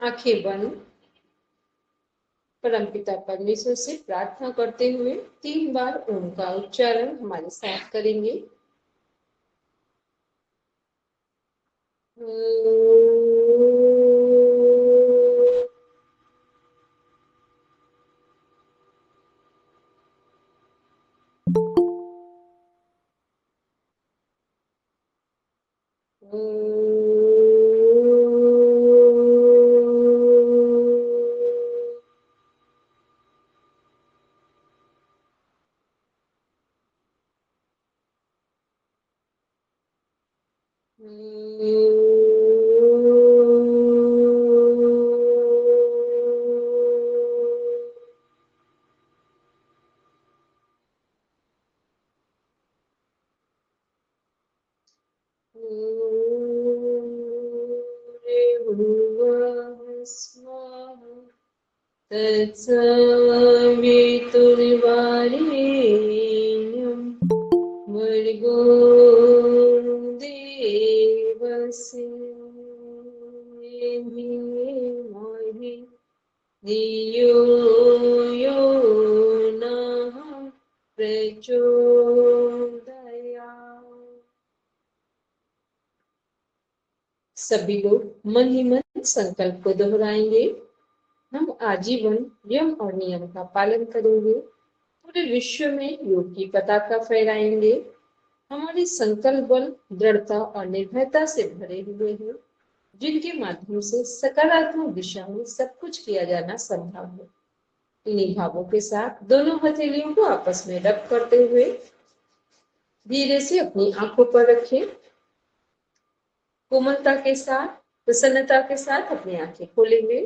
आंखें बंद परमपिता परमेश्वर से प्रार्थना करते हुए 3 बार ओम का उच्चारण हमारे साथ करेंगे। तत्सवितुर्वरेण्यं भर्गो देवस्य धीमहि धियो यो नः प्रचोदयात्। सभी लोग मन ही मन संकल्प को दोहराएंगे। हम आजीवन यम और नियम का पालन करेंगे, पूरे विश्व में योग की पताका फहराएंगे। हमारे संकल्प बल दृढ़ता और निर्भयता से भरे हुए हैं, जिनके माध्यम से सकारात्मक दिशा में सब कुछ किया जाना संभव है। इन्हीं भावों के साथ दोनों हथेलियों को आपस में रब करते हुए धीरे से अपनी आंखों पर रखें। कोमलता के साथ, प्रसन्नता के साथ अपनी आंखें खोलेंगे।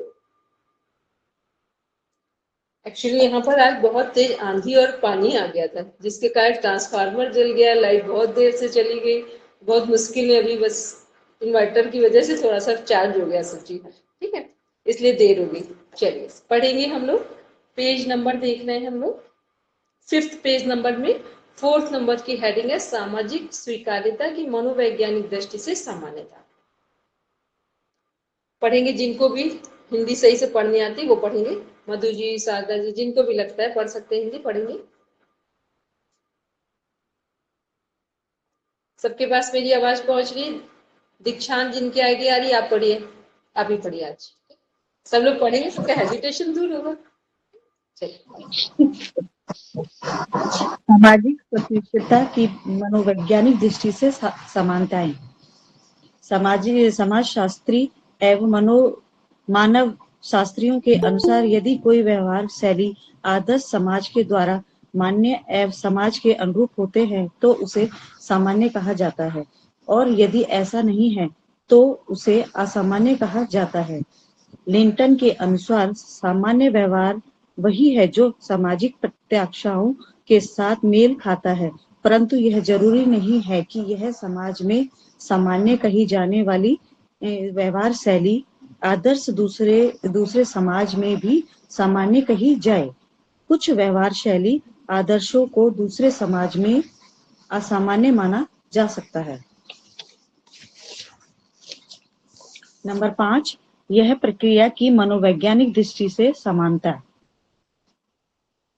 एक्चुअली यहाँ पर आज बहुत तेज आंधी और पानी आ गया था, जिसके कारण ट्रांसफार्मर जल गया, लाइट बहुत देर से चली गई। बहुत मुश्किल है, अभी बस इन्वर्टर की वजह से थोड़ा सा चार्ज हो गया सब चीज, ठीक है, इसलिए देर हो गई। चलिए पढ़ेंगे हम लोग। पेज नंबर देख रहे हैं हम लोग, 5th पेज नंबर में 4th नंबर की हेडिंग है सामाजिक स्वीकार्यता की मनोवैज्ञानिक दृष्टि से सामान्यता। पढ़ेंगे, जिनको भी हिंदी सही से पढ़नी आती वो पढ़ेंगे। मधु जी, शारदा जी, जिनको भी लगता है पढ़ सकते हैं, हिंदी पढ़ेंगे। सबके पास मेरी आवाज पहुंच रही है? दीक्षांत जिनकी आईडी आ रही है, आप पढ़िए, आप ही पढ़िए। आज सब लोग पढ़ेंगे, सबका हेजिटेशन दूर होगा। सामाजिक स्वतंत्रता की मनोवैज्ञानिक दृष्टि से समानताएं। समाजशास्त्री एवं मानव शास्त्रियों के अनुसार यदि कोई व्यवहार शैली आदर्श समाज के द्वारा मान्य एवं समाज के अनुरूप होते हैं तो उसे सामान्य कहा जाता है, और यदि ऐसा नहीं है तो उसे असामान्य कहा जाता है। लिंटन के अनुसार सामान्य व्यवहार वही है जो सामाजिक प्रत्याशाओं के साथ मेल खाता है, परंतु यह जरूरी नहीं है कि यह समाज में सामान्य कही जाने वाली व्यवहार शैली आदर्श दूसरे समाज में भी सामान्य कही जाए। कुछ व्यवहार शैली आदर्शों को दूसरे समाज में असामान्य माना जा सकता है। नंबर 5, यह प्रक्रिया की मनोवैज्ञानिक दृष्टि से समानता।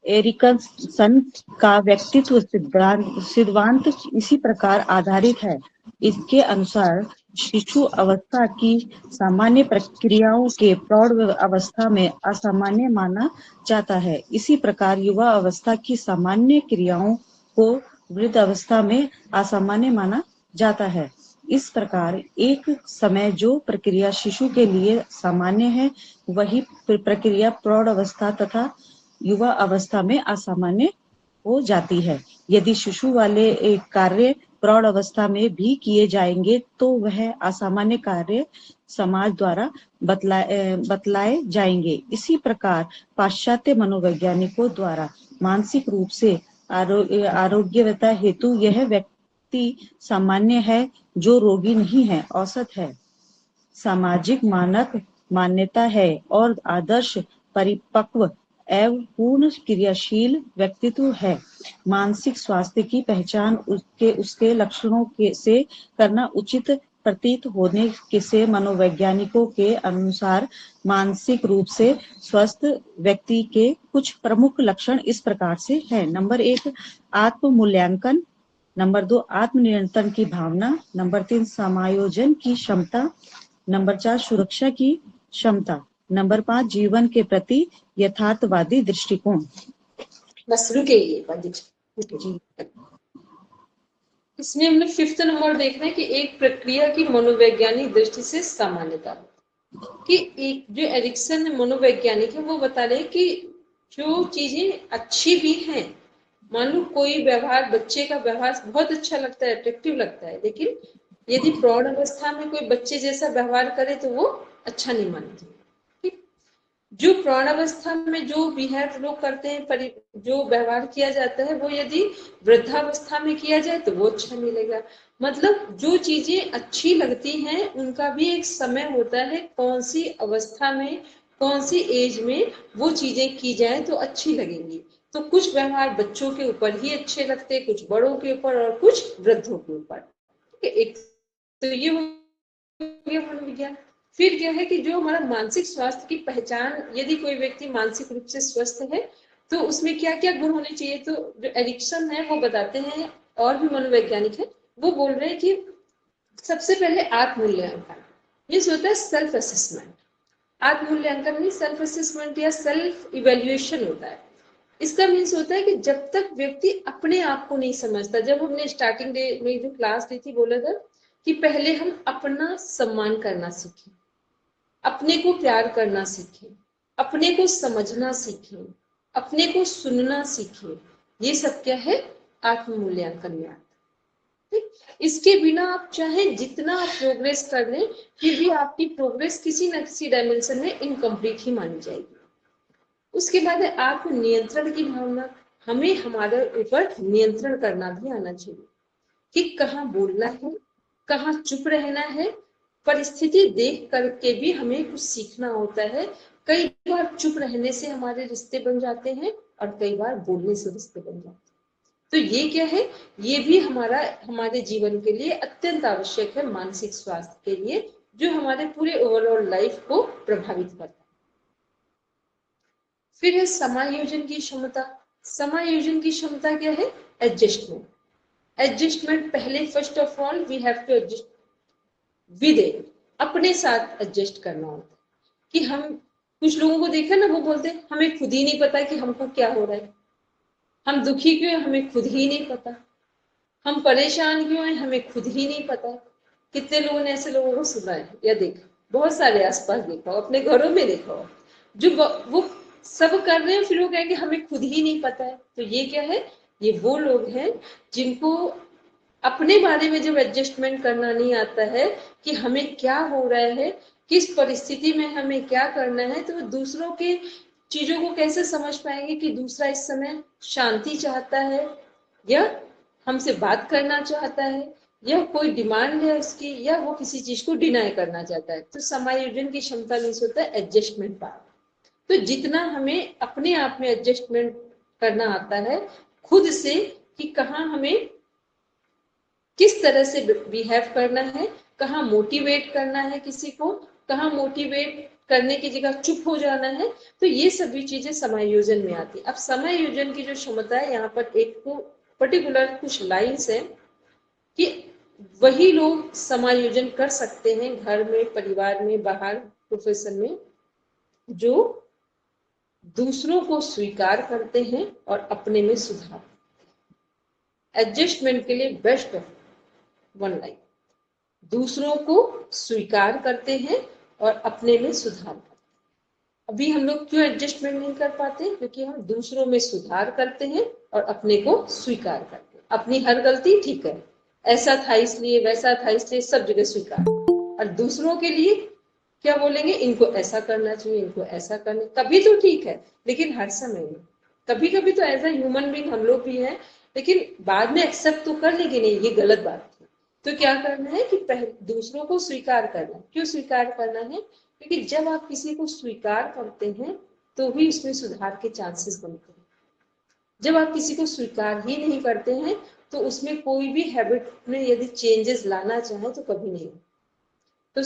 एरिकसन का व्यक्तित्व सिद्धांत इसी प्रकार आधारित है। इसके अनुसार शिशु अवस्था की सामान्य प्रक्रियाओं के प्रौढ़ अवस्था में असामान्य माना जाता है। इसी प्रकार युवा अवस्था की सामान्य क्रियाओं को वृद्ध अवस्था में असामान्य माना जाता है। इस प्रकार एक समय जो प्रक्रिया शिशु के लिए सामान्य है, वही प्रक्रिया प्रौढ़ अवस्था तथा युवा अवस्था में असामान्य हो जाती है। यदि शिशु वाले कार्य प्रौढ़ अवस्था में भी किए जाएंगे तो वह असामान्य कार्य समाज द्वारा बतलाए जाएंगे। इसी प्रकार पाश्चात्य मनोवैज्ञानिकों द्वारा मानसिक रूप से आरोग्यवता हेतु यह व्यक्ति सामान्य है जो रोगी नहीं है, औसत है। सामाजिक मानक मान्यता है और आदर्श परिपक्व एवं पूर्ण क्रियाशील व्यक्तित्व है। मानसिक स्वास्थ्य की पहचान उसके लक्षणों से करना उचित प्रतीत होने के से मनोवैज्ञानिकों के अनुसार मानसिक रूप से स्वस्थ व्यक्ति के कुछ प्रमुख लक्षण इस प्रकार से हैं। नंबर 1, आत्म मूल्यांकन। नंबर 2, आत्मनियंत्रण की भावना। नंबर 3, समायोजन की क्षमता। नंबर 4, सुरक्षा की क्षमता। नंबर 5, जीवन के प्रति यथार्थवादी दृष्टिकोण। बस रुके जी। इसमें हमने 5th नंबर देखना है कि एक प्रक्रिया की मनोवैज्ञानिक दृष्टि से सामान्यता, कि एक जो एरिक्सन मनोवैज्ञानिक है वो बता रहे हैं कि जो चीजें अच्छी भी हैं, मान लो कोई व्यवहार, बच्चे का व्यवहार बहुत अच्छा लगता है, अट्रैक्टिव लगता है, लेकिन यदि प्रौढ़ अवस्था में कोई बच्चे जैसा व्यवहार करे तो वो अच्छा नहीं मानते। जो प्रौढ़ावस्था में जो बिहेव लोग करते हैं, जो व्यवहार किया जाता है, वो यदि वृद्धावस्था में किया जाए तो वो अच्छा मिलेगा। मतलब जो चीजें अच्छी लगती हैं उनका भी एक समय होता है, कौन सी अवस्था में, कौन सी एज में वो चीजें की जाए तो अच्छी लगेंगी। तो कुछ व्यवहार बच्चों के ऊपर ही अच्छे लगते हैं, कुछ बड़ों के ऊपर और कुछ वृद्धों के ऊपर। एक तो ये हो गया मनोविज्ञान। फिर क्या है कि जो हमारा मानसिक स्वास्थ्य की पहचान, यदि कोई व्यक्ति मानसिक रूप से स्वस्थ है तो उसमें क्या क्या गुण होने चाहिए, तो जो एरिक्सन है वो बताते हैं, और भी मनोवैज्ञानिक है वो बोल रहे हैं कि सबसे पहले आत्ममूल्यांकन, ये होता है सेल्फ असेसमेंट। आत्ममूल्यांकन में सेल्फ असेसमेंट या सेल्फ इवेल्युएशन होता है। इसका मीन्स होता है कि जब तक व्यक्ति अपने आप को नहीं समझता, जब हमने स्टार्टिंग डे में जो क्लास ली थी बोला था कि पहले हम अपना सम्मान करना सीखें, अपने को प्यार करना सीखें, अपने को समझना सीखें, अपने को सुनना सीखें। ये सब क्या है, आत्म मूल्यांकन में आता है। इसके बिना आप चाहे जितना आप प्रोग्रेस कर लें, फिर भी आपकी प्रोग्रेस किसी न किसी डायमेंशन में इनकम्प्लीट ही मानी जाएगी। उसके बाद है आत्म नियंत्रण की भावना। हमें हमारे ऊपर नियंत्रण करना भी आना चाहिए कि कहाँ बोलना है, कहाँ चुप रहना है। परिस्थिति देख करके भी हमें कुछ सीखना होता है। कई बार चुप रहने से हमारे रिश्ते बन जाते हैं और कई बार बोलने से रिश्ते बन जाते हैं। तो ये क्या है, ये भी हमारे जीवन के लिए अत्यंत आवश्यक है, मानसिक स्वास्थ्य के लिए, जो हमारे पूरे ओवरऑल लाइफ को प्रभावित करता है। फिर है समायोजन की क्षमता। समायोजन की क्षमता क्या है, एडजस्टमेंट। एडजस्टमेंट पहले first of all we have to adjust with it, अपने साथ एडजस्ट करना होता है। कि हम कुछ लोगों को देखा ना, वो बोलते हैं हमें खुद ही नहीं पता कि हमको क्या हो रहा है, हम दुखी क्यों हैं हमें खुद ही नहीं पता, हम परेशान क्यों हैं हमें खुद ही नहीं पता। कितने लोगों ने ऐसे लोगों को सुना है या देखा, बहुत सारे आसपास देखा हो, अपने घरों में देखा हो, जो वो सब कर रहे हैं फिर वो कहेंगे हमें खुद ही नहीं पता है। तो ये क्या है, ये वो लोग हैं जिनको अपने बारे में जब एडजस्टमेंट करना नहीं आता है कि हमें क्या हो रहा है, किस परिस्थिति में हमें क्या करना है, तो वो दूसरों के चीजों को कैसे समझ पाएंगे कि दूसरा इस समय शांति चाहता है या हमसे बात करना चाहता है या कोई डिमांड है उसकी, या वो किसी चीज को डिनाई करना चाहता है। तो समायोजन की क्षमता मीन्स होता है एडजस्टमेंट पावर। तो जितना हमें अपने आप में एडजस्टमेंट करना आता है खुद से, कि कहाँ हमें किस तरह से बिहेव करना है, कहाँ मोटिवेट करना है किसी को, कहाँ मोटिवेट करने की जगह चुप हो जाना है, तो ये सभी चीजें समायोजन में आती है। अब समायोजन की जो क्षमता है, यहाँ पर एक पर्टिकुलर कुछ लाइन्स है कि वही लोग समायोजन कर सकते हैं घर में, परिवार में, बाहर, प्रोफेशन में, जो दूसरों को स्वीकार करते हैं और अपने में सुधार। एडजस्टमेंट के लिए बेस्ट वन लाइन, दूसरों को स्वीकार करते हैं और अपने में सुधार करते हैं। अभी हम लोग क्यों एडजस्टमेंट नहीं कर पाते, क्योंकि हम दूसरों में सुधार करते हैं और अपने को स्वीकार करते हैं। अपनी हर गलती ठीक है, ऐसा था इसलिए, वैसा था इसलिए, सब जगह स्वीकार। और दूसरों के लिए क्या बोलेंगे, इनको ऐसा करना चाहिए, इनको ऐसा करना, कभी तो ठीक है लेकिन हर समय नहीं। कभी कभी तो एज ए ह्यूमन बीइंग हम लोग भी हैं, लेकिन बाद में एक्सेप्ट तो कर लेंगे नहीं ये गलत बात थी। तो क्या करना है कि पहले दूसरों को स्वीकार करना। क्यों स्वीकार करना है, क्योंकि जब आप किसी को स्वीकार करते हैं तो ही उसमें सुधार के चांसेस बनते हैं। जब आप किसी को स्वीकार ही नहीं करते हैं तो उसमें कोई भी हैबिट में यदि चेंजेस लाना चाहे तो कभी नहीं। तो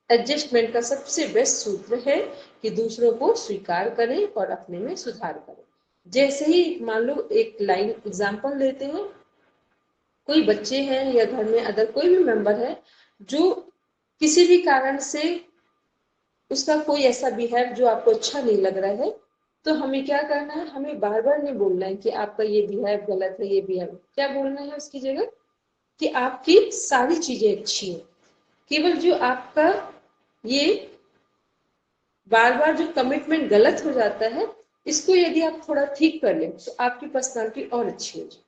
एडजस्टमेंट का सबसे बेस्ट सूत्र है कि दूसरों को स्वीकार करें और अपने में सुधार करें। जैसे ही मान लो एक लाइन एग्जांपल लेते हैं, कोई बच्चे हैं या घर में अदर कोई भी मेंबर है जो किसी भी कारण से उसका कोई ऐसा बिहेव जो आपको अच्छा नहीं लग रहा है, तो हमें क्या करना है, हमें बार बार नहीं बोलना है कि आपका ये बिहेव गलत है, ये बिहेव, क्या बोलना है उसकी जगह कि आपकी सारी चीजें अच्छी है। केवल जो आपका ये बार बार जो कमिटमेंट गलत हो जाता है, इसको यदि आप थोड़ा ठीक कर लें तो आपकी पर्सनालिटी और अच्छी हो जाए।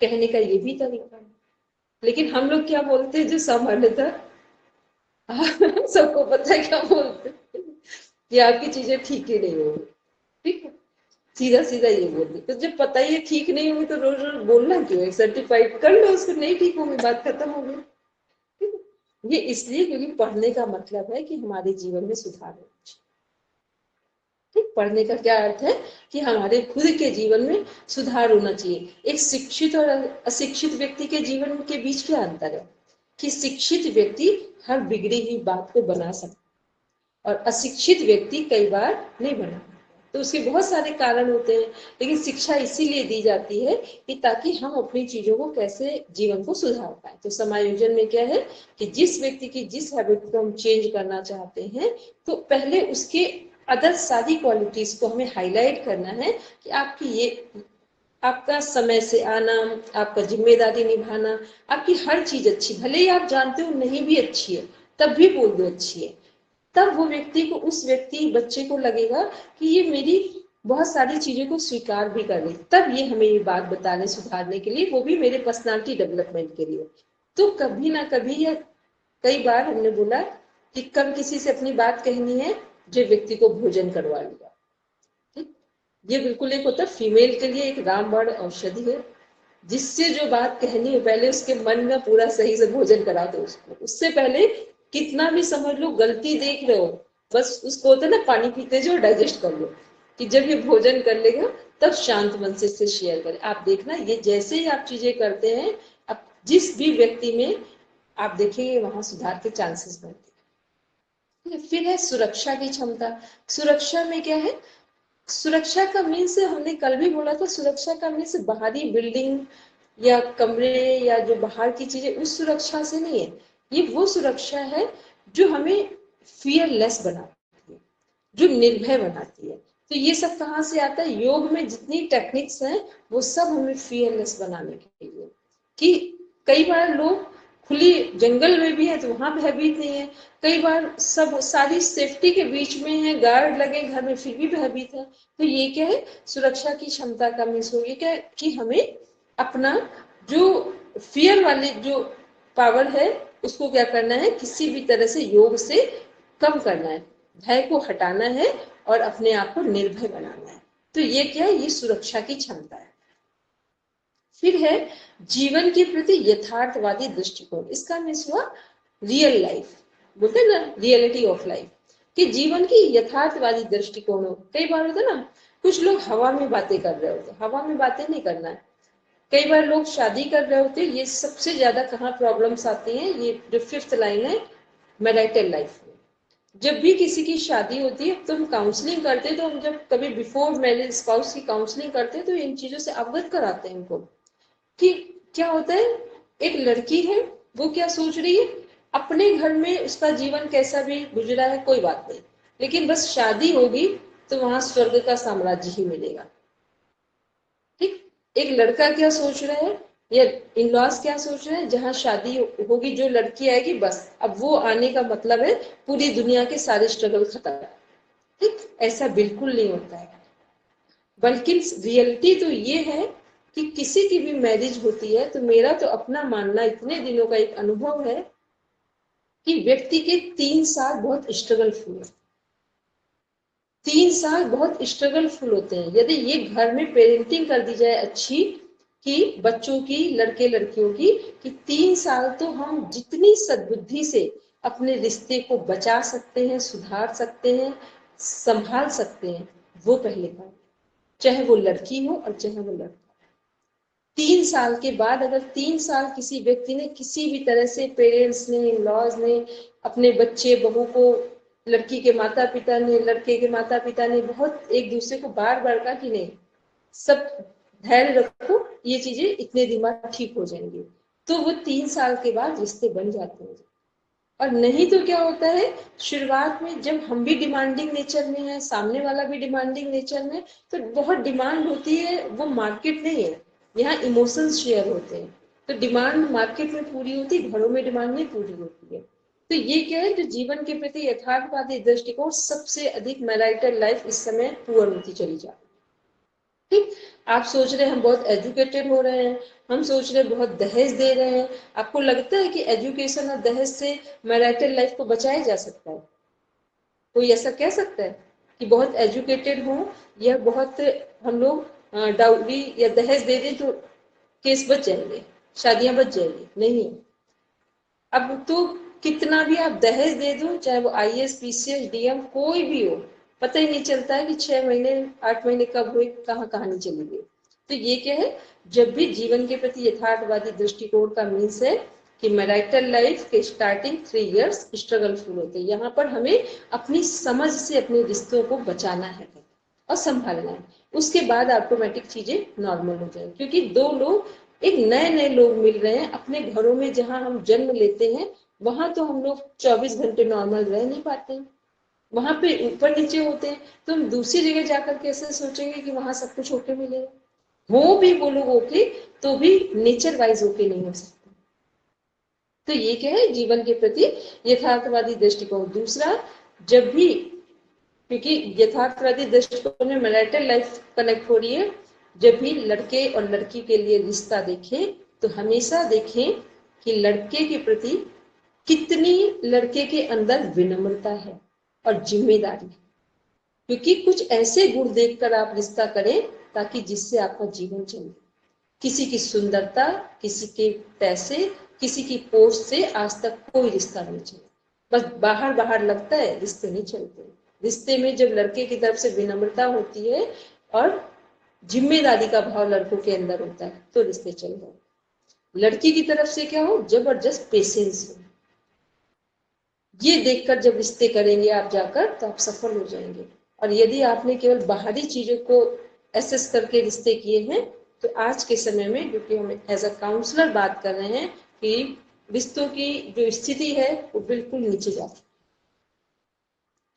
कहने का ये भी तरीका है। लेकिन हम लोग क्या बोलते हैं, जो सामान्यतः सबको पता है क्या बोलते हैं कि आपकी चीजें ठीक ही नहीं होगी। ठीक है, सीधा सीधा ये बोलते। तो जब पता ही है ठीक नहीं होगी तो रोज रोज बोलना क्यों है, सर्टिफाइड कर लो उसको, नहीं ठीक होगी, बात खत्म हो गई। ठीक है, ये इसलिए क्योंकि पढ़ने का मतलब है कि हमारे जीवन में सुधार हो। ठीक, पढ़ने का क्या अर्थ है कि हमारे खुद के जीवन में सुधार होना चाहिए। एक शिक्षित और अशिक्षित व्यक्ति के जीवन के बीच क्या अंतर है कि शिक्षित व्यक्ति हर बिगड़ी हुई बात को बना सकता और अशिक्षित व्यक्ति कई बार नहीं बना। तो उसके बहुत सारे कारण होते हैं, लेकिन शिक्षा इसीलिए दी जाती है कि ताकि हम अपनी चीजों को कैसे जीवन को सुधार पाए। तो समायोजन में क्या है कि जिस व्यक्ति की जिस हैबिट को हम चेंज करना चाहते हैं, तो पहले उसके अदर सारी क्वालिटीज को हमें हाईलाइट करना है कि आपकी ये, आपका समय से आना, आपका जिम्मेदारी निभाना, आपकी हर चीज अच्छी, भले ही आप जानते हो नहीं भी अच्छी है तब भी बोल दो अच्छी है। तब वो व्यक्ति को, उस व्यक्ति बच्चे को लगेगा कि ये मेरी बहुत सारी चीजों को स्वीकार भी कर रही, तब ये हमें ये बात बताने सुधारने के लिए, वो भी मेरे पर्सनालिटी डेवलपमेंट के लिए। तो कभी ना कभी, या कई बार हमने बोला कि कब किसी से अपनी बात कहनी है, जो व्यक्ति को भोजन करवा लिया। ठीक, ये बिल्कुल एक होता है फीमेल के लिए एक रामबाण औषधि है, जिससे जो बात कहनी है पहले उसके मन में पूरा सही से भोजन करा दो उसको। उससे पहले कितना भी समझ लो गलती देख रहे हो, बस उसको होता है ना पानी पीते जो डाइजेस्ट कर लो, कि जब ये भोजन कर लेगा तब शांत मन से इससे शेयर करें। आप देखना, ये जैसे ही आप चीजें करते हैं, अब जिस भी व्यक्ति में आप देखेंगे वहां सुधार के चांसेस बढ़ते हैं। फिर है सुरक्षा की क्षमता। सुरक्षा में क्या है, सुरक्षा का मीन्स हमने कल भी बोला था, सुरक्षा का मीन्स बाहरी बिल्डिंग या कमरे या जो बाहर की चीजें, उस सुरक्षा से नहीं है। ये वो सुरक्षा है जो हमें फियरलेस बनाती है, जो निर्भय बनाती है। तो ये सब कहाँ से आता है, योग में जितनी टेक्निक्स हैं वो सब हमें फियरलेस बनाने के लिए। कि कई बार लोग खुली जंगल में भी है तो वहां भयभीत नहीं है, कई बार सब सारी सेफ्टी के बीच में है, गार्ड लगे घर में, फिर भी भयभीत है। तो ये क्या है, सुरक्षा की क्षमता का मीन्स हो, ये क्या है कि हमें अपना जो फियर वाले जो पावर है उसको क्या करना है, किसी भी तरह से योग से कम करना है, भय को हटाना है और अपने आप को निर्भय बनाना है। तो ये क्या है, ये सुरक्षा की क्षमता है। फिर है जीवन के प्रति यथार्थवादी दृष्टिकोण। इसका मीन्स हुआ रियल लाइफ, बोलते हैं ना रियलिटी ऑफ लाइफ, कि जीवन की यथार्थवादी दृष्टिकोण हो। कई बार होता है ना, कुछ लोग हवा में बातें कर रहे होते, हवा में बातें नहीं करना है। कई बार लोग शादी कर रहे होते, ये सबसे ज्यादा कहाँ प्रॉब्लम्स आती हैं, ये जो 5th लाइन है मैरिटल लाइफ में। जब भी किसी की शादी होती है तो हम काउंसलिंग करते हैं, तो हम जब कभी बिफोर मैरिज स्पाउस की काउंसलिंग करते हैं तो इन चीजों से अवगत कराते हैं इनको कि क्या होता है। एक लड़की है, वो क्या सोच रही है, अपने घर में उसका जीवन कैसा भी गुजरा है कोई बात नहीं, लेकिन बस शादी होगी तो वहां स्वर्ग का साम्राज्य ही मिलेगा। ठीक, एक लड़का क्या सोच रहा है, या इन लॉज क्या सोच रहे हैं, जहां शादी होगी जो लड़की आएगी बस अब वो आने का मतलब है पूरी दुनिया के सारे स्ट्रगल खत्म। ठीक, ऐसा बिल्कुल नहीं होता है, बल्कि रियलिटी तो ये है कि किसी की भी मैरिज होती है तो मेरा तो अपना मानना, इतने दिनों का एक अनुभव है कि व्यक्ति के 3 साल बहुत स्ट्रगलफुल है, 3 साल बहुत स्ट्रगलफुल होते हैं। यदि ये घर में पेरेंटिंग कर दी जाए अच्छी, कि बच्चों की, लड़के लड़कियों की, कि 3 साल तो हम जितनी सद्बुद्धि से अपने रिश्ते को बचा सकते हैं, सुधार सकते हैं, संभाल सकते हैं, वो पहले कर, चाहे वो लड़की हो और चाहे वो लड़का। 3 साल के बाद अगर 3 साल किसी व्यक्ति ने किसी भी तरह से, पेरेंट्स ने, लॉज ने, अपने बच्चे बहू को, लड़की के माता पिता ने, लड़के के माता पिता ने बहुत एक दूसरे को बार बार कहा कि नहीं, सब धैर्य रखो, ये चीजें इतने दिन बाद ठीक हो जाएंगी, तो वो 3 साल के बाद रिश्ते बन जाते हैं। और नहीं तो क्या होता है, शुरुआत में जब हम भी डिमांडिंग नेचर में है, सामने वाला भी डिमांडिंग नेचर में, तो बहुत डिमांड होती है, वो मार्केट नहीं है, यहाँ इमोशंस शेयर होते हैं। तो डिमांड मार्केट में पूरी होती है, घरों में डिमांड नहीं पूरी होती है। तो ये क्या है, जो जीवन के प्रति यथार्थवादी दृष्टिकोण, सबसे अधिक मैरिटल लाइफ इस समय पुअर होती चली जा रही है। ठीक, आप सोच रहे हैं हम बहुत एजुकेटेड हो रहे हैं, हम सोच रहे हैं बहुत दहेज दे रहे हैं, आपको लगता है कि एजुकेशन और दहेज से मैरिटल लाइफ को बचाया जा सकता है? कोई ऐसा कह सकता है कि बहुत एजुकेटेड हो या बहुत हम लोग डाउरी या दहेज दे दें तो केस बच जाएंगे, शादियां बच जाएंगी? नहीं। अब तो कितना भी आप दहेज दे दो, चाहे वो आईएएस, पीसीएस, डीएम कोई भी हो, पता ही नहीं चलता है कि 6 महीने 8 महीने कब हुए, कहाँ कहानी चली गई। तो ये क्या है, जब भी जीवन के प्रति यथार्थवादी दृष्टिकोण का मीन्स है कि मैरिटल लाइफ के स्टार्टिंग 3 इयर्स स्ट्रगलफुल होते हैं। यहाँ पर हमें अपनी समझ से अपने रिश्तों को बचाना है और संभालना है, उसके बाद ऑटोमेटिक चीजें नॉर्मल हो जाएंगी। क्योंकि दो लोग, एक नए नए लोग मिल रहे हैं अपने घरों में, जहां हम जन्म लेते हैं वहां तो हम लोग 24 घंटे नॉर्मल रह नहीं पाते हैं, वहां पे ऊपर नीचे होते हैं। तो हम दूसरी जगह जाकर कैसे सोचेंगे कि वहां सब कुछ ओके मिलेगा? हो भी वो लोग ओके, तो भी नेचर वाइज ओके नहीं हो सकते। तो ये क्या है, जीवन के प्रति यथार्थवादी दृष्टिकोण। दूसरा, जब भी, क्योंकि यथार्थवादी दृष्टिकोण में मैरिटल लाइफ कनेक्ट हो रही है, जब भी लड़के और लड़की के लिए रिश्ता देखें तो हमेशा देखें कि लड़के के प्रति कितनी लड़के के अंदर विनम्रता है और जिम्मेदारी है। क्योंकि कुछ ऐसे गुण देखकर आप रिश्ता करें ताकि जिससे आपका जीवन चले। किसी की सुंदरता, किसी के पैसे, किसी की पोस्ट से आज तक कोई रिश्ता नहीं चला। बस बाहर बाहर लगता है, रिश्ते नहीं चलते। रिश्ते में जब लड़के की तरफ से विनम्रता होती है और जिम्मेदारी का भाव लड़कों के अंदर होता है तो रिश्ते चल जाते। लड़की की तरफ से क्या हो, जबरदस्त पेशेंस हो। ये देखकर जब रिश्ते करेंगे आप जाकर तो आप सफल हो जाएंगे। और यदि आपने केवल बाहरी चीजों को एसेस करके रिश्ते किए हैं तो आज के समय में, क्योंकि हम एज अ काउंसलर बात कर रहे हैं कि रिश्तों की जो स्थिति है वो बिल्कुल नीचे जाती है।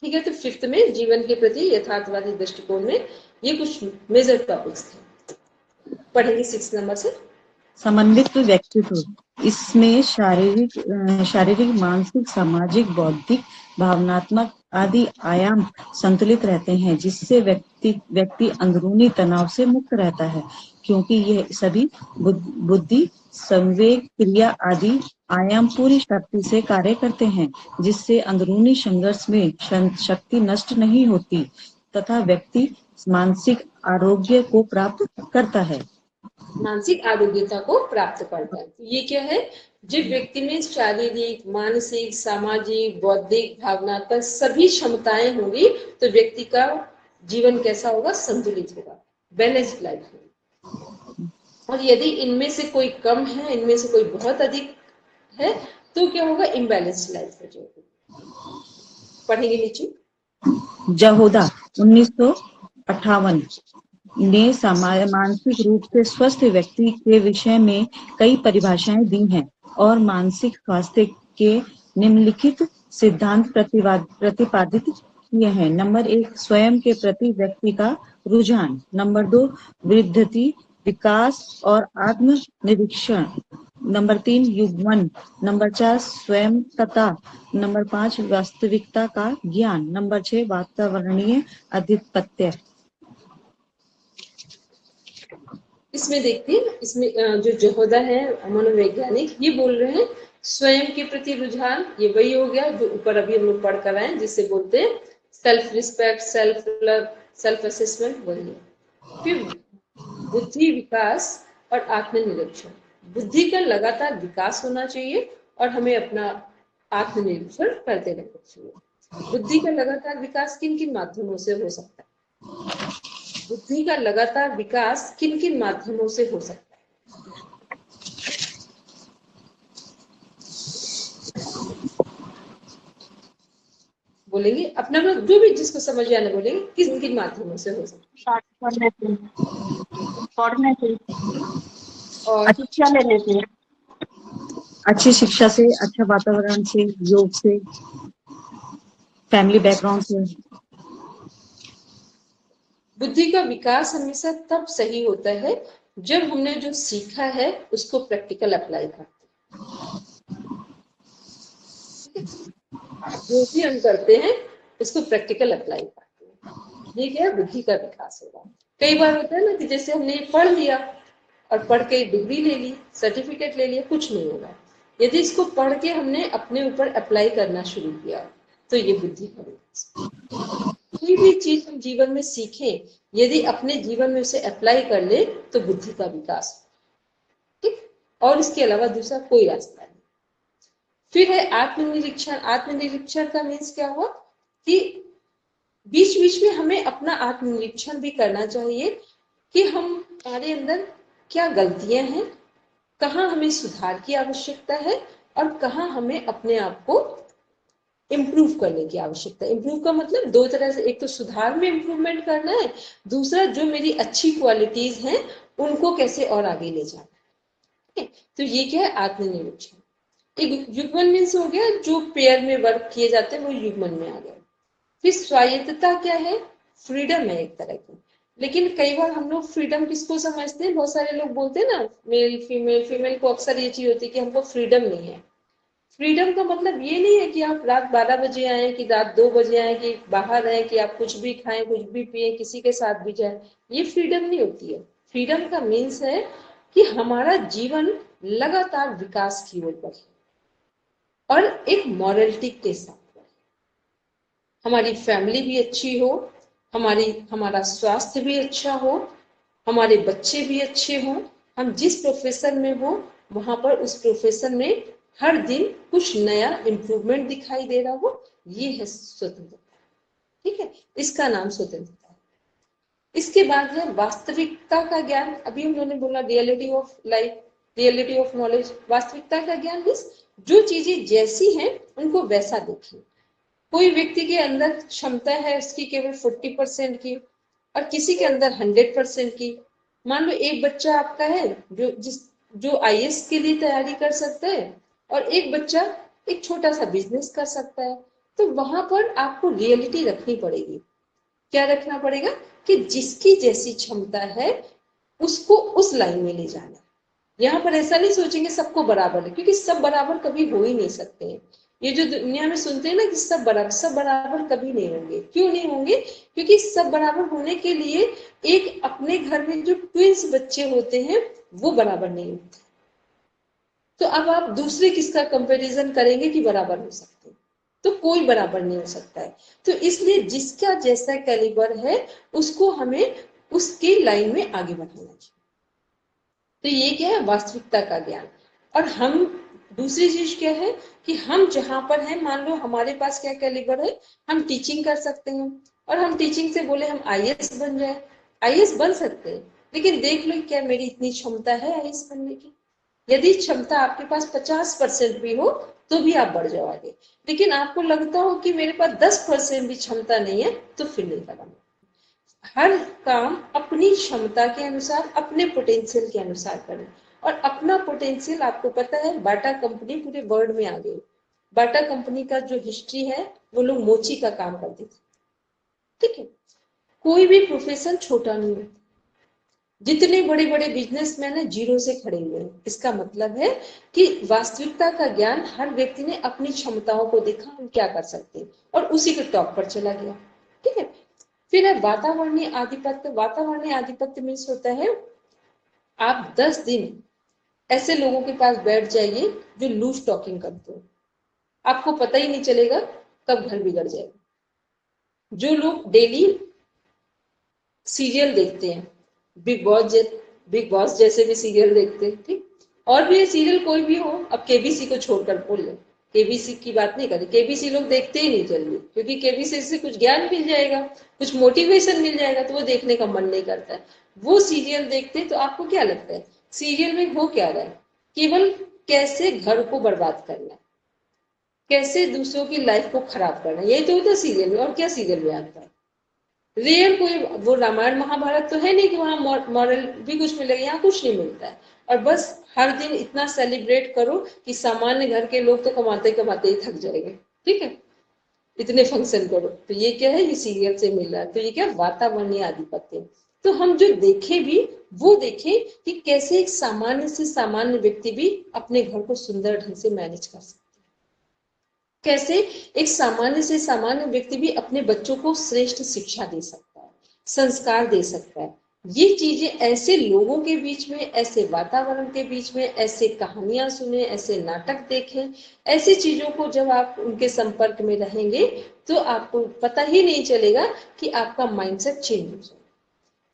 ठीक है, तो फिफ्थ में जीवन के प्रति यथार्थवादी दृष्टिकोण में ये कुछ मेजर टॉपिक्स थे, पढ़ेंगे 6 नंबर से। समन्वित व्यक्तित्व, इसमें शारीरिक, मानसिक, सामाजिक, बौद्धिक, भावनात्मक आदि आयाम संतुलित रहते हैं, जिससे व्यक्ति अंदरूनी तनाव से मुक्त रहता है, क्योंकि यह सभी बुद्धि, संवेग, क्रिया आदि आयाम पूरी शक्ति से कार्य करते हैं, जिससे अंदरूनी संघर्ष में शक्ति नष्ट नहीं होती तथा व्यक्ति मानसिक आरोग्य को प्राप्त करता है। मानसिक आरोग्यता को प्राप्त करता है। तो ये क्या है, जब व्यक्ति में शारीरिक, मानसिक, सामाजिक, बौद्धिक, भावनात्मक सभी क्षमताएं होंगी तो व्यक्ति का जीवन कैसा होगा, संतुलित होगा, बैलेंस्ड लाइफ होगी। और यदि इनमें से कोई कम है, इनमें से कोई बहुत अधिक है तो क्या होगा, इम्बैलेंस्ड लाइफ हो जाएगी। पढ़ेंगे नीचे। जहोदा 1958 ने मानसिक रूप से स्वस्थ व्यक्ति के विषय में कई परिभाषाएं दी हैं और मानसिक स्वास्थ्य के निम्नलिखित सिद्धांत प्रतिपादित किए हैं। नंबर 1, स्वयं के प्रति व्यक्ति का रुझान। नंबर 2, वृद्धि, विकास और आत्म निरीक्षण। नंबर 3, युग्मन। नंबर 4, स्वयं तथा। नंबर 5, वास्तविकता का ज्ञान। नंबर 6, वातावरणीय आधिपत्य। इसमें देखते हैं, इसमें जो जहोदा है मनोवैज्ञानिक, ये बोल रहे हैं स्वयं के प्रति रुझान, ये वही हो गया जो ऊपर अभी हम लोग पढ़ कर आए, जिससे बोलते हैं self respect, self love, self assessment, वही है। फिर बुद्धि, विकास और आत्मनिरीक्षण। बुद्धि का लगातार विकास होना चाहिए और हमें अपना आत्मनिरीक्षण करते रहना चाहिए। बुद्धि का लगातार विकास किन किन माध्यमों से हो सकता है? बुद्धि का लगातार विकास किन किन माध्यमों से हो सकता है? बोलेंगे अपना लोग जो भी जिसको समझ में आना बोलेंगे, किस किन माध्यमों से हो सकता पढ़ने से और शिक्षा लेने से, अच्छी शिक्षा से, अच्छा वातावरण से, योग से, फैमिली बैकग्राउंड से। बुद्धि का विकास हमेशा तब सही होता है जब हमने जो सीखा है उसको प्रैक्टिकल अप्लाई करते हैं। जो भी हम करते हैं उसको प्रैक्टिकल अप्लाई करते हैं, ये क्या है, बुद्धि का विकास होगा। कई बार होता है ना कि जैसे हमने पढ़ लिया और पढ़ के डिग्री ले ली, सर्टिफिकेट ले लिया, कुछ नहीं होगा। यदि इसको पढ़ के हमने अपने ऊपर अप्लाई करना शुरू किया तो ये बुद्धि का विकास। कोई भी चीज हम जीवन में सीखें, यदि अपने जीवन में उसे अप्लाई कर ले तो बुद्धि का विकास, ठीक। और इसके अलावा दूसरा कोई रास्ता नहीं। फिर है आत्मनिरीक्षण। आत्मनिरीक्षण का मीन्स क्या हुआ कि बीच बीच में हमें अपना आत्मनिरीक्षण भी करना चाहिए कि हमारे अंदर क्या गलतियां हैं, कहाँ हमें सुधार की आवश्यकता है और कहाँ हमें अपने आप को इम्प्रूव करने की आवश्यकता है। इम्प्रूव का मतलब दो तरह से, एक तो सुधार में इम्प्रूवमेंट करना है, दूसरा जो मेरी अच्छी क्वालिटीज हैं उनको कैसे और आगे ले जाना है। तो ये क्या है, आत्मनिरीक्षण। एक युग्मन मीन्स हो गया, जो पेयर में वर्क किए जाते हैं वो युग्मन में आ गया। फिर स्वायत्तता क्या है, फ्रीडम है एक तरह की। लेकिन कई बार हम लोग फ्रीडम किसको समझते हैं, बहुत सारे लोग बोलते हैं ना, मेल फीमेल, फीमेल को अक्सर ये चीज होती है कि हमको फ्रीडम नहीं है। फ्रीडम का मतलब ये नहीं है कि आप रात 12 बजे आए, कि रात 2 बजे आए, कि बाहर आए, कि आप कुछ भी खाएं, कुछ भी पिए, किसी के साथ भी जाए, ये फ्रीडम नहीं होती है। फ्रीडम का मीन्स है कि हमारा जीवन लगातार विकास की ओर बढ़े और एक मॉरलिटी के साथ बढ़े, हमारी फैमिली भी अच्छी हो, हमारा स्वास्थ्य भी अच्छा हो, हमारे बच्चे भी अच्छे हों, हम जिस प्रोफेशन में हो वहां पर उस प्रोफेशन में हर दिन कुछ नया इम्प्रूवमेंट दिखाई दे रहा हो, ये है स्वतंत्रता, ठीक है, इसका नाम स्वतंत्रता है। इसके बाद है वास्तविकता का ज्ञान। अभी हम लोगों ने बोला reality of life, reality of knowledge. वास्तविकता का ज्ञान मीन्स जो चीजें जैसी हैं उनको वैसा देखें। कोई व्यक्ति के अंदर क्षमता है उसकी केवल 40% की और किसी के अंदर 100% की। मान लो एक बच्चा आपका है जो आईएएस के लिए तैयारी कर सकता है और एक बच्चा एक छोटा सा बिजनेस कर सकता है, तो वहां पर आपको रियलिटी रखनी पड़ेगी। क्या रखना पड़ेगा कि जिसकी जैसी क्षमता है उसको उस लाइन में ले जाना। यहाँ पर ऐसा नहीं सोचेंगे सबको बराबर है, क्योंकि सब बराबर कभी हो ही नहीं सकते हैं। ये जो दुनिया में सुनते हैं ना कि सब बराबर कभी नहीं होंगे। क्यों नहीं होंगे? क्योंकि सब बराबर होने के लिए एक अपने घर में जो ट्विंस बच्चे होते हैं वो बराबर नहीं होते, तो अब आप दूसरे किसका कंपैरिजन करेंगे कि बराबर हो सकते हैं? तो कोई बराबर नहीं हो सकता है। तो इसलिए जिसका जैसा कैलिबर है उसको हमें उसकी लाइन में आगे बढ़ाना चाहिए। तो ये क्या है, वास्तविकता का ज्ञान। और हम दूसरी चीज क्या है कि हम जहां पर हैं, मान लो हमारे पास क्या कैलिबर है, हम टीचिंग कर सकते हैं और हम टीचिंग से बोले हम आईएएस बन जाए, आईएएस बन सकते हैं, लेकिन देख लो क्या मेरी इतनी क्षमता है आईएएस बनने की। यदि क्षमता आपके पास 50% भी हो तो भी आप बढ़ जाओगे, लेकिन आपको लगता हो कि मेरे पास 10% भी क्षमता नहीं है तो फिर नहीं करेंगे। हर काम अपनी क्षमता के अनुसार, अपने पोटेंशियल के अनुसार करें। और अपना पोटेंशियल आपको पता है, बाटा कंपनी पूरे वर्ल्ड में आ गई। बाटा कंपनी का जो हिस्ट्री है वो लोग मोची का काम करते थे, ठीक है। कोई भी प्रोफेशन छोटा नहीं है। जितने बड़े बड़े बिजनेसमैन है जीरो से खड़े हुए हैं। इसका मतलब है कि वास्तविकता का ज्ञान, हर व्यक्ति ने अपनी क्षमताओं को देखा हम क्या कर सकते हैं और उसी के टॉप पर चला गया, ठीक है। फिर है वातावरणीय आधिपत्य। वातावरणीय आधिपत्य मीन्स होता है आप 10 दिन ऐसे लोगों के पास बैठ जाइए जो लूज टॉकिंग करते हो, आपको पता ही नहीं चलेगा कब घर बिगड़ जाएगा। जो लोग डेली सीरियल देखते हैं, बिग बॉस जैसे भी सीरियल देखते हैं, ठीक, और भी ये सीरियल कोई भी हो, अब केबीसी को छोड़कर बोल ले, केबीसी की बात नहीं करें, केबीसी लोग देखते ही नहीं जल्दी, क्योंकि केबीसी से कुछ ज्ञान मिल जाएगा, कुछ मोटिवेशन मिल जाएगा तो वो देखने का मन नहीं करता है। वो सीरियल देखते तो आपको क्या लगता है सीरियल में हो क्या रहा है, केवल कैसे घर को बर्बाद करना है, कैसे दूसरों की लाइफ को खराब करना, यही तो होता है सीरियल में। और क्या सीरियल में आता है, रियल कोई वो रामायण महाभारत तो है नहीं कि वहां मॉरल भी कुछ मिलेगा, यहाँ कुछ नहीं मिलता है। और बस हर दिन इतना सेलिब्रेट करो कि सामान्य घर के लोग तो कमाते कमाते ही थक जाएंगे, ठीक है, इतने फंक्शन करो। तो ये क्या है, ये सीरियल से मिल रहा है। तो ये क्या, वातावरणीय आधिपत्य। तो हम जो देखे भी वो देखें कि कैसे एक सामान्य से सामान्य व्यक्ति भी अपने घर को सुंदर ढंग से मैनेज कर सकता है, कैसे एक सामान्य से सामान्य व्यक्ति भी अपने बच्चों को श्रेष्ठ शिक्षा दे सकता है, संस्कार दे सकता है। ये चीजें ऐसे लोगों के बीच में, ऐसे वातावरण के बीच में, ऐसे कहानियां सुने, ऐसे नाटक देखें, ऐसी चीजों को जब आप उनके संपर्क में रहेंगे तो आपको पता ही नहीं चलेगा कि आपका माइंडसेट चेंज हो जाए।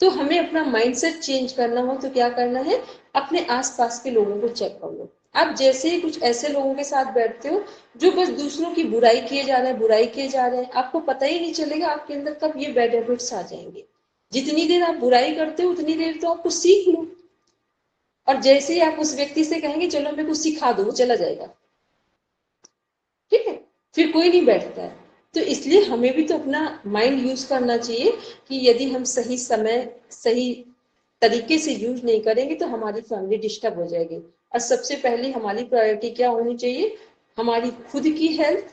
तो हमें अपना माइंडसेट चेंज करना हो तो क्या करना है, अपने आसपास के लोगों को चेक कर लो। आप जैसे ही कुछ ऐसे लोगों के साथ बैठते हो जो बस दूसरों की बुराई किए जा रहे हैं, बुराई किए जा रहे हैं, आपको पता ही नहीं चलेगा आपके अंदर कब ये बैड हैबिट्स आ जाएंगे। जितनी देर आप बुराई करते हो उतनी देर तो आपको सीख लो, और जैसे ही आप उस व्यक्ति से कहेंगे चलो मेरे को सिखा दो, वो चला जाएगा, ठीक है, फिर कोई नहीं बैठता है। तो इसलिए हमें भी तो अपना माइंड यूज करना चाहिए कि यदि हम सही समय सही तरीके से यूज नहीं करेंगे तो हमारी फैमिली डिस्टर्ब हो जाएगी। और सबसे पहले हमारी प्रायोरिटी क्या होनी चाहिए, हमारी खुद की हेल्थ,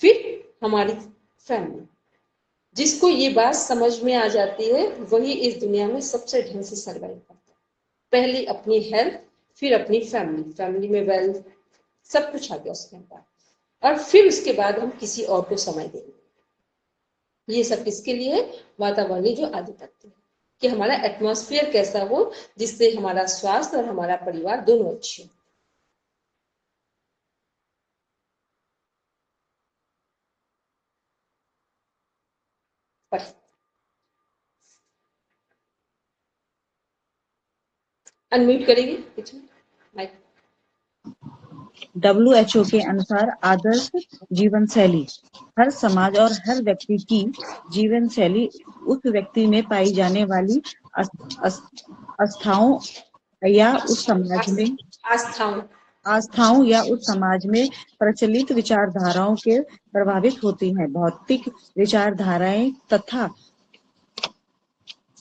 फिर हमारी फैमिली। जिसको ये बात समझ में आ जाती है वही इस दुनिया में सबसे ढंग से सर्वाइव करता है। पहले अपनी हेल्थ, फिर अपनी फैमिली, फैमिली में वेल्थ, सब कुछ आ गया उसके बाद, और फिर उसके बाद हम किसी और को समय देंगे। ये सब किसके लिए है, वातावरणीय जो आधिपत्य है, कि हमारा एटमॉस्फेयर कैसा हो जिससे हमारा स्वास्थ्य और हमारा परिवार दोनों अच्छे हो। अनम्यूट करेंगे कुछ माइक। WHO के अनुसार आदर्श जीवन शैली, हर समाज और हर व्यक्ति की जीवन शैली उस व्यक्ति में पाई जाने वाली आस्थाओं या उस समाज में आस्थाओं या उस समाज में प्रचलित विचारधाराओं के प्रभावित होती हैं। भौतिक विचारधाराएं तथा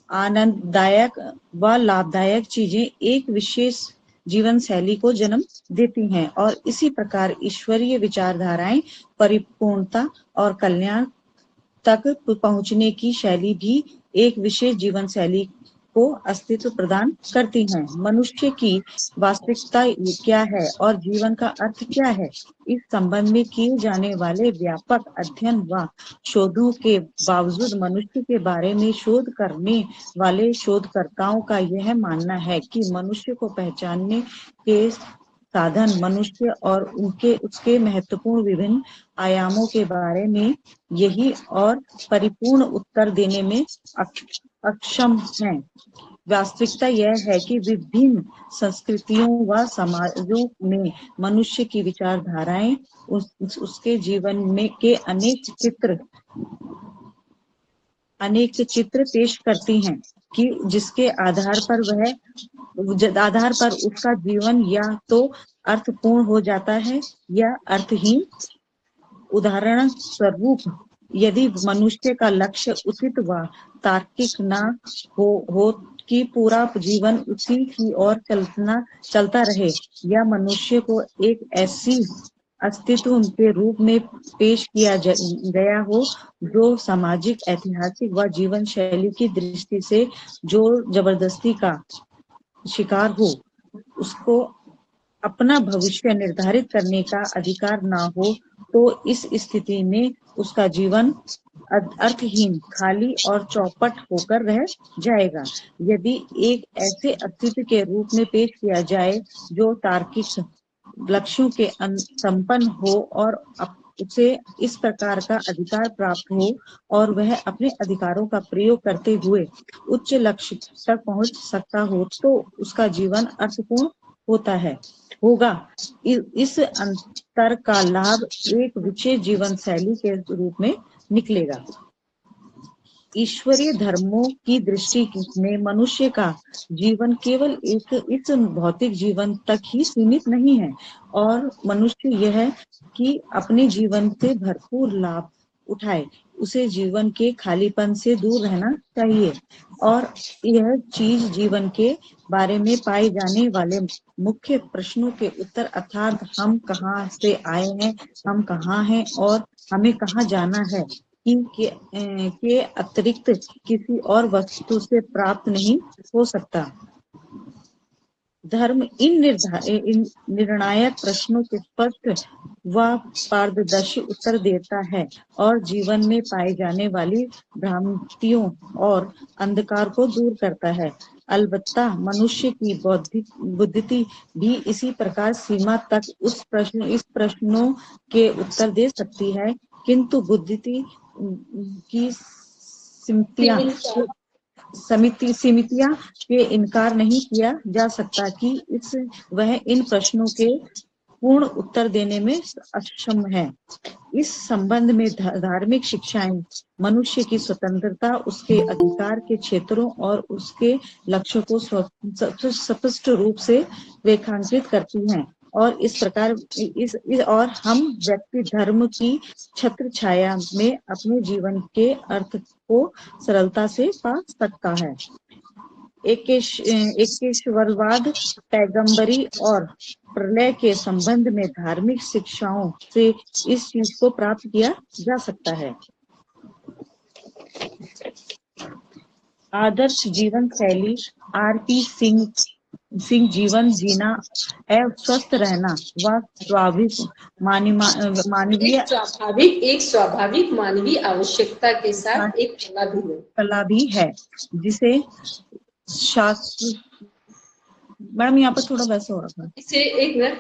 आनंददायक व लाभदायक चीजें एक विशेष जीवन शैली को जन्म देती हैं और इसी प्रकार ईश्वरीय विचारधाराएं परिपूर्णता और कल्याण तक पहुंचने की शैली भी एक विशेष जीवन शैली को अस्तित्व प्रदान करती हैं। मनुष्य की वास्तविकता क्या है और जीवन का अर्थ क्या है, इस संबंध में किए जाने वाले व्यापक अध्ययन व शोधों के बावजूद मनुष्य के बारे में शोध करने वाले शोधकर्ताओं का यह मानना है कि मनुष्य को पहचानने के साधन मनुष्य और उसके महत्वपूर्ण विभिन्न आयामों के बारे में यही और परिपूर्ण उत्तर देने में अक्षम हैं। वास्तविकता यह है कि विभिन्न संस्कृतियों व समाजों में मनुष्य की विचारधाराएं उसके जीवन में के अनेक चित्र पेश करती हैं कि जिसके आधार पर उसका जीवन या तो अर्थपूर्ण हो जाता है या अर्थहीन। उदाहरण स्वरूप, यदि मनुष्य का लक्ष्य उचित व तार्किक न हो कि पूरा जीवन उसी की ओर चलता रहे, या मनुष्य को एक ऐसी अस्तित्व के रूप में पेश किया गया हो जो सामाजिक, ऐतिहासिक व जीवन शैली की दृष्टि से जोर जबरदस्ती का शिकार हो, उसको अपना भविष्य निर्धारित करने का अधिकार ना हो, तो इस स्थिति में उसका जीवन अर्थहीन, खाली और चौपट होकर रह जाएगा। यदि एक ऐसे अस्तित्व के रूप में पेश किया जाए जो तार्किक लक्ष्यों के संपन्न हो और उसे इस प्रकार का अधिकार प्राप्त हो और वह अपने अधिकारों का प्रयोग करते हुए उच्च लक्ष्य तक पहुंच सकता हो, तो उसका जीवन अर्थपूर्ण होगा। इस अंतर का लाभ एक विशेष जीवन शैली के रूप में निकलेगा। ईश्वरीय धर्मों की दृष्टि में मनुष्य का जीवन केवल एक इस भौतिक जीवन तक ही सीमित नहीं है, और मनुष्य यह कि अपने जीवन से भरपूर लाभ उठाए। उसे जीवन के खालीपन से दूर रहना चाहिए, और यह चीज जीवन के बारे में पाए जाने वाले मुख्य प्रश्नों के उत्तर, अर्थात हम कहाँ से आए हैं, हम कहाँ हैं और हमें कहाँ जाना है, के अतिरिक्त किसी और वस्तु से प्राप्त नहीं हो सकता। धर्म इन निर्णायक प्रश्नों के स्पष्ट व पारदर्शी उत्तर देता है और जीवन में पाए जाने वाली भ्रांतियों और अंधकार को दूर करता है। अलबत्ता मनुष्य की बौद्धिक बुद्धि भी इसी प्रकार सीमा तक इस प्रश्नों के उत्तर दे सकती है, किंतु बुद्धि की सीमितियां के इनकार नहीं किया जा सकता कि वह इन प्रश्नों के पूर्ण उत्तर देने में अक्षम है। इस संबंध में धार्मिक शिक्षाएं मनुष्य की स्वतंत्रता, उसके अधिकार के क्षेत्रों और उसके लक्ष्य को स्पष्ट रूप से रेखांकित करती हैं, और इस प्रकार और हम व्यक्ति धर्म की छत्र छाया में अपने जीवन के अर्थ को सरलता से पा सकता है। एकेश्वरवाद, पैगंबरी और प्रलय के संबंध में धार्मिक शिक्षाओं से इस चीज को प्राप्त किया जा सकता है। आदर्श जीवन शैली, आरपी सिंह जीवन जीना एवं स्वस्थ रहना व स्वाभाविक मानवीय आवश्यकता के साथ एक कला भी है, जिसे शास्त्र। मैडम यहाँ पर थोड़ा वैसा हो रहा था, इसे एक मिनट,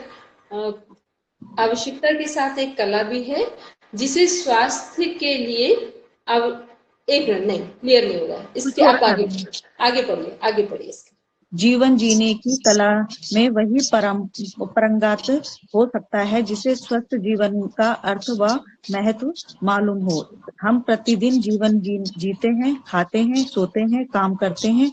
आवश्यकता के साथ एक कला भी है जिसे स्वास्थ्य के लिए अब एक मिनट नहीं क्लियर नहीं होगा इसके, आप आगे पढ़िए इसके। जीवन जीने की कला में वही परंगत हो सकता है जिसे स्वस्थ जीवन का अर्थ व महत्व मालूम हो। हम प्रतिदिन जीवन जीते हैं, खाते हैं, सोते हैं, काम करते हैं।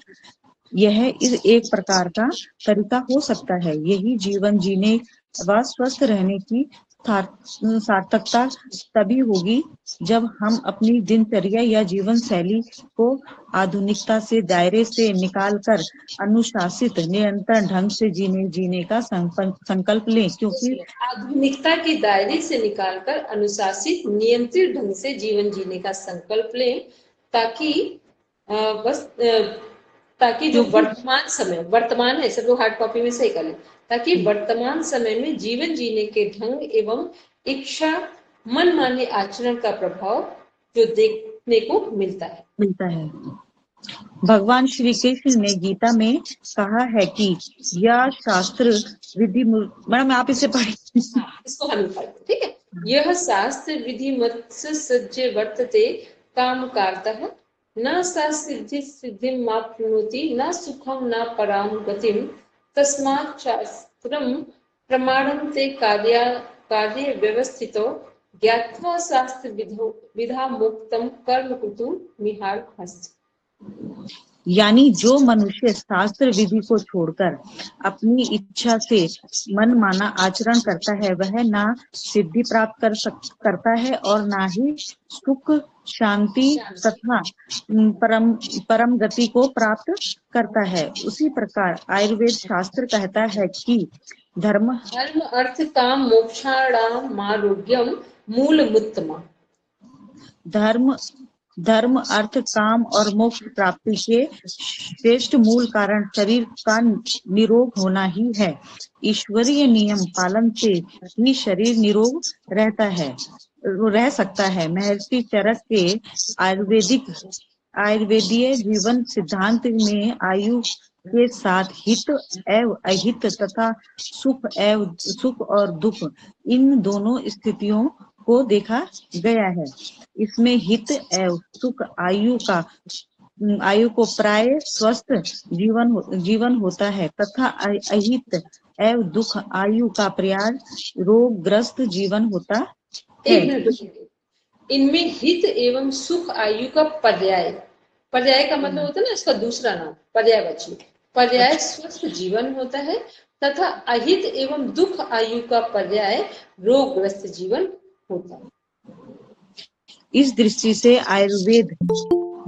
यह एक प्रकार का तरीका हो सकता है। यही जीवन जीने व स्वस्थ रहने की सार्थकता तभी होगी जब हम अपनी दिनचर्या या जीवन शैली को आधुनिकता से दायरे से निकालकर अनुशासित निरंतर ढंग से जीने का संकल्प लें, क्योंकि आधुनिकता के दायरे से निकालकर अनुशासित नियंत्रित ढंग से जीवन जीने का संकल्प लें, ताकि जो वर्तमान है, सब लोग हार्ड कॉपी में सही कर लें, ताकि वर्तमान समय में जीवन जीने के ढंग एवं इच्छा मन माने आचरण का प्रभाव जो देखने को मिलता है। भगवान श्री कृष्ण ने गीता में कहा है कि यह शास्त्र विधि, मैडम आप इसे पढ़िए, इसको हम पढ़ते, ठीक है। यह शास्त्र विधि मत सज्जे वर्तते काम कारतः न सा सिद्धि माप्नोति न सुखम न पराम गतिम तस्मात् शास्त्रम प्रमाणन्ते कार्य व्यवस्थितो ज्ञात्वा शास्त्र विधा मुक्तम कर्म कुतु निहार हस्त। यानी जो मनुष्य शास्त्र विधि को छोड़कर अपनी इच्छा से मन माना आचरण करता है, वह ना सिद्धि प्राप्त करता है और ना ही सुख शांति तथा परम गति को प्राप्त करता है। उसी प्रकार आयुर्वेद शास्त्र कहता है कि धर्म अर्थ काम मोक्षाणाम आरोग्यम मूलमुत्तमा। धर्म अर्थ काम और मोक्ष प्राप्ति के श्रेष्ठ मूल कारण शरीर का निरोग होना ही है। ईश्वरीय नियम पालन से ही शरीर निरोग रह सकता है। महर्षि चरक के आयुर्वेदीय जीवन सिद्धांत में आयु के साथ हित एवं अहित तथा सुख और दुख, इन दोनों स्थितियों को देखा गया है। इसमें हित एवं सुख आयु को प्राय स्वस्थ जीवन होता है तथा अहित एवं दुख आयु का प्राय रोगग्रस्त जीवन होता है। इनमें हित एवं सुख आयु का पर्याय पर्याय का मतलब होता है ना इसका दूसरा नाम पर्यायवाची। पर्याय अच्छा। स्वस्थ जीवन होता है तथा अहित एवं दुख आयु का पर्याय रोगग्रस्त जीवन होता है। इस दृष्टि से आयुर्वेद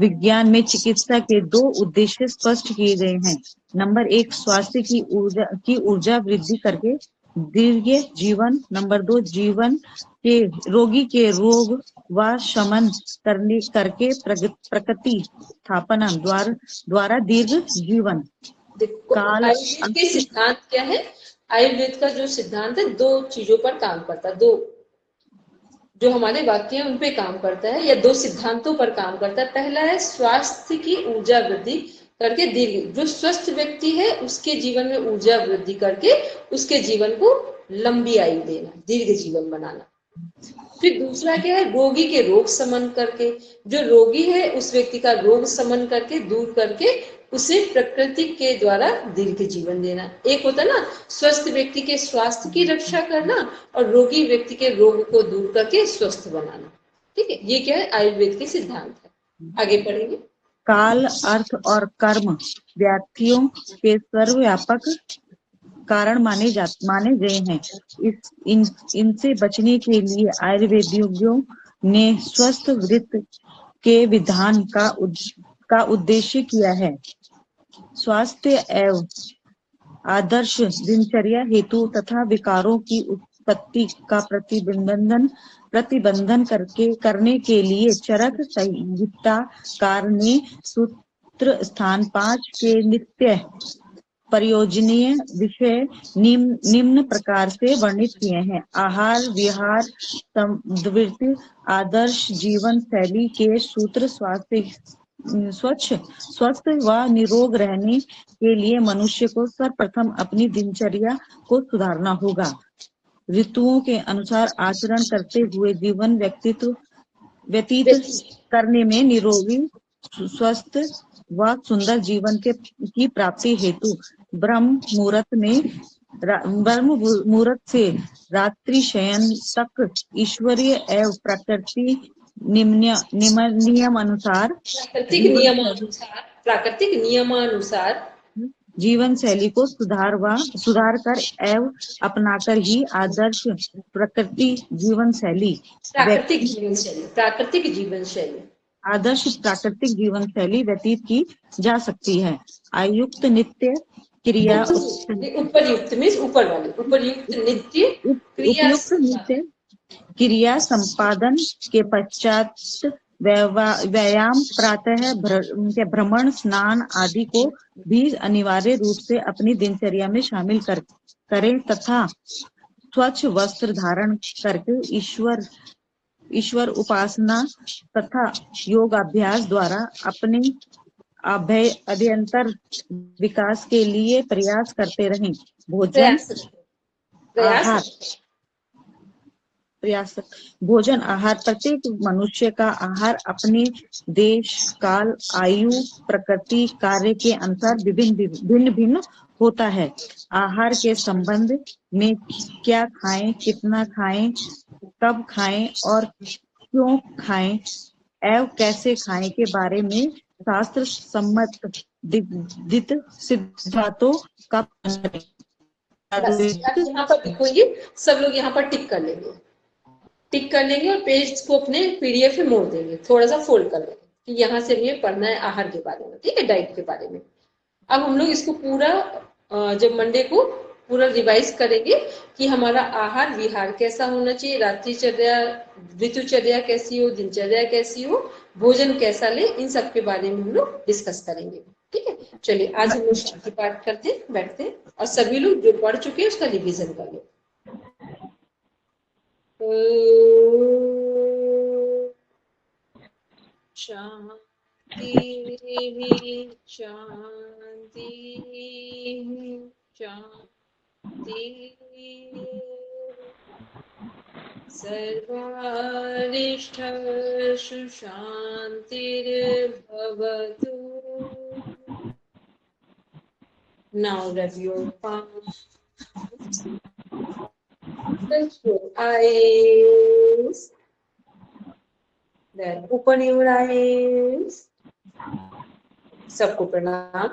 विज्ञान में चिकित्सा के दो उद्देश्य स्पष्ट किए गए हैं। नंबर 1, स्वास्थ्य की ऊर्जा वृद्धि करके दीर्घ जीवन। नंबर 2, जीवन के रोगी के रोग व शमन करके प्रकृति स्थापना द्वारा दीर्घ जीवन देखो काल आयुर्वेद के सिद्धांत क्या है? आयुर्वेद का जो सिद्धांत है दो चीजों पर काम करता है, दो जो हमारे वाक्य हैं उन पे काम करता है या दो सिद्धांतों पर काम करता है। पहला है स्वास्थ्य की ऊर्जा वृद्धि करके दीर्घ, जो स्वस्थ व्यक्ति है उसके जीवन में ऊर्जा वृद्धि करके उसके जीवन को लंबी आयु देना, दीर्घ जीवन बनाना। फिर दूसरा क्या है? रोगी के रोग शमन करके, जो रोगी है उस व्यक्ति का रोग शमन करके दूर करके उसे प्रकृति के द्वारा दीर्घ जीवन देना। एक होता है ना स्वस्थ व्यक्ति के स्वास्थ्य की रक्षा करना और रोगी व्यक्ति के रोग को दूर करके स्वस्थ बनाना। ठीक है, ये क्या है? आयुर्वेद के सिद्धांत है। आगे पढ़ेंगे। काल, अर्थ और कर्म व्याधियों के सर्वव्यापक कारण माने गए हैं। इनसे बचने के लिए आयुर्वेदियों ने स्वस्थ वृत्त के विधान का उद्देश्य किया है। स्वास्थ्य एवं आदर्श दिनचर्या हेतु तथा विकारों की उत्पत्ति का प्रतिबंधन करने के लिए चरक संहिताकार ने सूत्र स्थान 5 के नित्य प्रयोजनीय विषय निम्न प्रकार से वर्णित किए हैं। आहार विहार समवृत्ति आदर्श जीवन शैली के सूत्र स्वस्थ व निरोग रहने के लिए मनुष्य को सर्वप्रथम अपनी दिनचर्या को सुधारना होगा। ऋतुओं के अनुसार आचरण करते हुए जीवन व्यतीत करने में निरोगी स्वस्थ व सुंदर जीवन की प्राप्ति हेतु ब्रह्म मुहूर्त से रात्रि शयन तक ईश्वरीय एवं प्राकृतिक नियमानुसार जीवन शैली को सुधार कर एवं अपनाकर ही आदर्श प्राकृतिक जीवन शैली आदर्श प्राकृतिक जीवन शैली व्यतीत की जा सकती है। आयुक्त नित्य क्रिया उपयुक्त नित्य क्रिया संपादन के पश्चात व्यायाम प्रातः भ्रमण स्नान आदि को भी अनिवार्य रूप से अपनी दिनचर्या में शामिल करें तथा स्वच्छ वस्त्र धारण करके ईश्वर उपासना तथा योगाभ्यास द्वारा अपने अभ्यंतर विकास के लिए प्रयास करते रहें। भोजन आहार प्रत्येक मनुष्य का आहार अपने देश काल आयु प्रकृति कार्य के अनुसार भिन्न भिन्न होता है। आहार के संबंध में क्या खाएं, कितना खाएं, कब खाएं और क्यों खाएं एवं कैसे खाएं के बारे में शास्त्र सम्मत सिद्धांतों का यहाँ पर लिखोगे, सब लोग यहाँ पर टिक कर लेंगे और पेज को अपने पीडीएफ में मोड़ देंगे, थोड़ा सा फोल्ड कर लेंगे कि यहाँ से हमें पढ़ना है आहार के बारे में। ठीक है, डाइट के बारे में। अब हम लोग इसको पूरा जब मंडे को पूरा रिवाइज करेंगे कि हमारा आहार विहार कैसा होना चाहिए, रात्रिचर्या ऋतुचर्या कैसी हो, दिनचर्या कैसी हो, भोजन कैसा ले, इन सब के बारे में हम लोग डिस्कस करेंगे। ठीक है, चलिए आज हम लोग शांति पाठ करते बैठते हैं और सभी लोग जो पढ़ चुके हैं उसका रिविजन कर ले। शांति शांति शांति सर्वारिष्ठसु शांतिर्भवतु। Now rub your palms. Close your eyes. Then open your eyes. सबको प्रणाम।